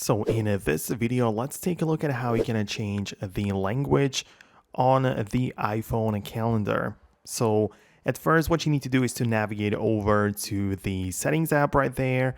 So in this video, let's take a look at how you can change the language on the iPhone calendar. So at first, what you need to do is to navigate over to the settings app right there.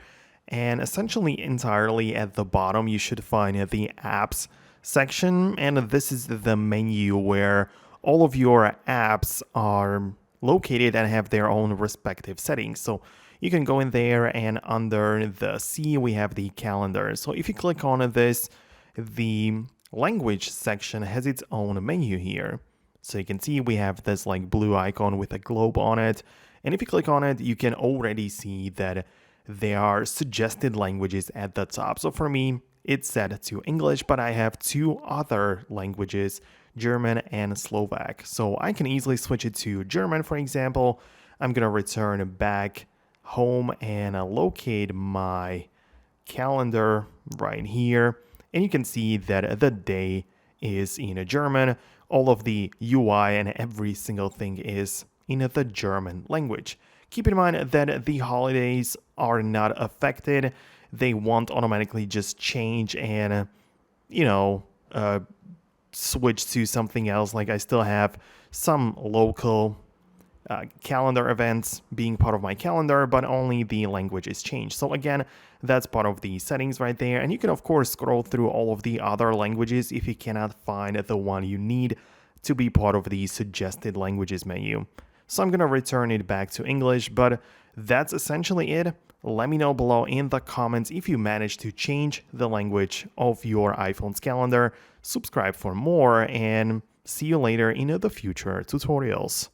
And essentially entirely at the bottom, you should find the apps section. And this is the menu where all of your apps are located and have their own respective settings. So you can go in there, and under the C, we have the calendar. So if you click on this, the language section has its own menu here. So you can see we have this like blue icon with a globe on it. And if you click on it, you can already see that there are suggested languages at the top. So for me, it's set to English, but I have two other languages, German and Slovak. So I can easily switch it to German, for example. I'm going to return back home and locate my calendar right here. And you can see that the day is in German. All of the UI and every single thing is in the German language. Keep in mind that the holidays are not affected. They won't automatically just change and, switch to something else. Like I still have some local calendar events being part of my calendar, but only the language is changed. So again, that's part of the settings right there. And you can of course scroll through all of the other languages if you cannot find the one you need to be part of the suggested languages menu. So I'm going to return it back to English, but that's essentially it. Let me know below in the comments if you managed to change the language of your iPhone's calendar. Subscribe for more, and see you later in the future tutorials.